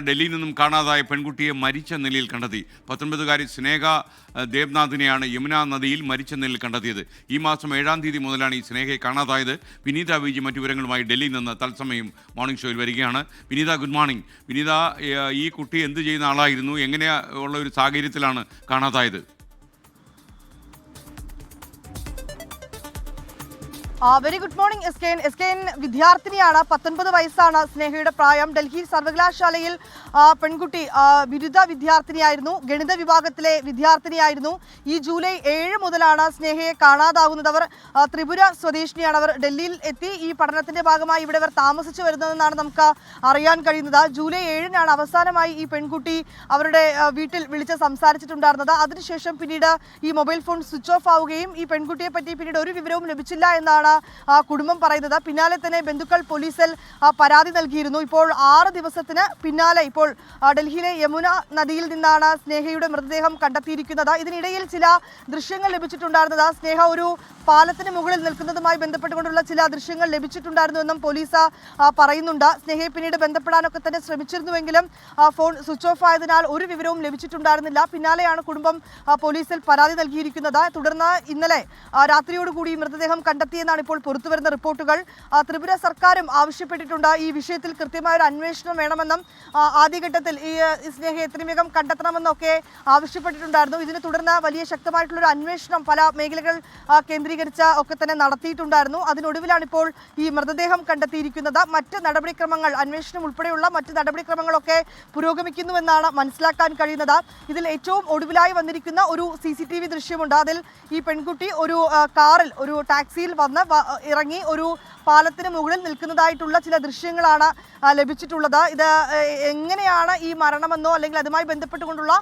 ഡൽഹിയിൽ നിന്നും കാണാതായ പെൺകുട്ടിയെ മരിച്ച നിലയിൽ കണ്ടെത്തി. 19-കാരി സ്നേഹ ദേവ്നാഥിനെയാണ് യമുന നദിയിൽ മരിച്ച നിലയിൽ കണ്ടെത്തിയത്. ഈ മാസം 7-ാം തീയതി മുതലാണ് ഈ സ്നേഹയെ കാണാതായത്. വിനീത വിജി മറ്റു വിവരങ്ങളുമായി ഡൽഹിയിൽ നിന്ന് തത്സമയം മോർണിംഗ് ഷോയിൽ വരികയാണ്. വിനീത, ഗുഡ് മോർണിംഗ്. വിനീത, ഈ കുട്ടി എന്ത് ചെയ്യുന്ന ആളായിരുന്നു? എങ്ങനെയുള്ള ഒരു സാഹചര്യത്തിലാണ് കാണാതായത്? Very good morning S K N വിദ്യാർത്ഥിനിയാണ്. 19 വയസ്സാണ് സ്നേഹയുടെ പ്രായം. ഡൽഹി സർവകലാശാലയിൽ പെൺകുട്ടി ബിരുദ വിദ്യാർത്ഥിനിയായിരുന്നു, ഗണിത വിഭാഗത്തിലെ വിദ്യാർത്ഥിനിയായിരുന്നു. ഈ ജൂലൈ 7 മുതലാണ് സ്നേഹയെ കാണാതാകുന്നത്. അവർ ത്രിപുര സ്വദേശിനിയാണ്. അവർ ഡൽഹിയിൽ എത്തി ഈ പഠനത്തിന്റെ ഭാഗമായി ഇവിടെ അവർ താമസിച്ചു വരുന്നതെന്നാണ് നമുക്ക് അറിയാൻ കഴിയുന്നത്. ജൂലൈ 7-നാണ് അവസാനമായി ഈ പെൺകുട്ടി അവരുടെ വീട്ടിൽ വിളിച്ച് സംസാരിച്ചിട്ടുണ്ടായിരുന്നത്. അതിനുശേഷം പിന്നീട് ഈ മൊബൈൽ ഫോൺ സ്വിച്ച് ഓഫ് ആവുകയും ഈ പെൺകുട്ടിയെ പറ്റി പിന്നീട് ഒരു വിവരവും ലഭിച്ചില്ല എന്നാണ് കുടുംബം പറയുന്നത്. പിന്നാലെ തന്നെ ബന്ധുക്കൾ പോലീസിൽ പരാതി നൽകിയിരുന്നു. ഇപ്പോൾ 6 ദിവസത്തിന് പിന്നാലെ ഇപ്പോൾ ഡൽഹിയിലെ യമുന നദിയിൽ നിന്നാണ് സ്നേഹയുടെ മൃതദേഹം കണ്ടെത്തിയിരിക്കുന്നത്. ഇതിനിടയിൽ ചില ദൃശ്യങ്ങൾ ലഭിച്ചിട്ടുണ്ടായിരുന്നത്. സ്നേഹ ഒരു പാലത്തിന് മുകളിൽ നിൽക്കുന്നതുമായി ബന്ധപ്പെട്ടുകൊണ്ടുള്ള ചില ദൃശ്യങ്ങൾ ലഭിച്ചിട്ടുണ്ടായിരുന്നുവെന്നും പോലീസ് പറയുന്നുണ്ട്. സ്നേഹയെ പിന്നീട് ബന്ധപ്പെടാനൊക്കെ തന്നെ ശ്രമിച്ചിരുന്നുവെങ്കിലും ഫോൺ സ്വിച്ച് ഓഫ് ആയതിനാൽ ഒരു വിവരവും ലഭിച്ചിട്ടുണ്ടായിരുന്നില്ല. പിന്നാലെയാണ് കുടുംബം പോലീസിൽ പരാതി നൽകിയിരിക്കുന്നത്. തുടർന്ന് ഇന്നലെ രാത്രിയോടുകൂടി മൃതദേഹം കണ്ടെത്തിയെന്നാണ് ഇപ്പോൾ പുറത്തുവരുന്ന റിപ്പോർട്ടുകൾ. ത്രിപുര സർക്കാരും ആവശ്യപ്പെട്ടിട്ടുണ്ട് ഈ വിഷയത്തിൽ കൃത്യമായ ഒരു അന്വേഷണം വേണമെന്നും ആദ്യഘട്ടത്തിൽ ഈ സ്നേഹയെ എത്രയും വേഗം കണ്ടെത്തണമെന്നൊക്കെ ആവശ്യപ്പെട്ടിട്ടുണ്ടായിരുന്നു. ഇതിനെ തുടർന്ന് വലിയ ശക്തമായിട്ടുള്ളൊരു അന്വേഷണം പല മേഖലകൾ കേന്ദ്രീകരിച്ച് ഒക്കെ തന്നെ നടത്തിയിട്ടുണ്ടായിരുന്നു. അതിനൊടുവിലാണ് ഇപ്പോൾ ഈ മൃതദേഹം കണ്ടെത്തിയിരിക്കുന്നത്. മറ്റ് നടപടിക്രമങ്ങൾ, അന്വേഷണം ഉൾപ്പെടെയുള്ള മറ്റ് നടപടിക്രമങ്ങളൊക്കെ പുരോഗമിക്കുന്നുവെന്നാണ് മനസ്സിലാക്കാൻ കഴിയുന്നത്. ഇതിൽ ഏറ്റവും ഒടുവിലായി വന്നിരിക്കുന്ന ഒരു CCTV ദൃശ്യമുണ്ട്. അതിൽ ഈ പെൺകുട്ടി ഒരു കാറിൽ, ഒരു ടാക്സിയിൽ വന്ന് ഇറങ്ങി ഒരു പാലത്തിന് മുകളിൽ നിൽക്കുന്നതായിട്ടുള്ള ചില ദൃശ്യങ്ങളാണ് ലഭിച്ചിട്ടുള്ളത്. ഇത് എങ്ങനെയാണ് ഈ മരണമെന്നോ അല്ലെങ്കിൽ അതുമായി ബന്ധപ്പെട്ടുകൊണ്ടുള്ള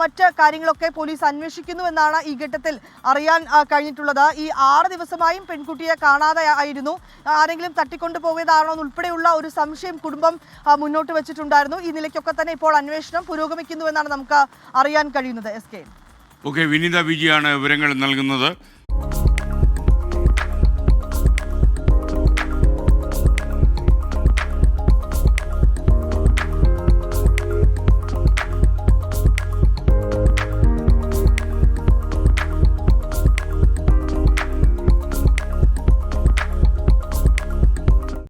മറ്റ് കാര്യങ്ങളൊക്കെ പോലീസ് അന്വേഷിക്കുന്നുവെന്നാണ് ഈ ഘട്ടത്തിൽ അറിയാൻ കഴിഞ്ഞിട്ടുള്ളത്. ഈ 6 ദിവസമായും പെൺകുട്ടിയെ കാണാതെ ആയിരുന്നു. ആരെങ്കിലും തട്ടിക്കൊണ്ടു പോയതാണോ എന്നുൾപ്പെടെയുള്ള ഒരു സംശയം കുടുംബം മുന്നോട്ട് വെച്ചിട്ടുണ്ടായിരുന്നു. ഈ നിലയ്ക്കൊക്കെ തന്നെ ഇപ്പോൾ അന്വേഷണം പുരോഗമിക്കുന്നുവെന്നാണ് നമുക്ക് അറിയാൻ കഴിയുന്നത്. S K. ഓക്കെ, വിനീത വിജിയാണ് വിവരങ്ങൾ നൽകുന്നത്.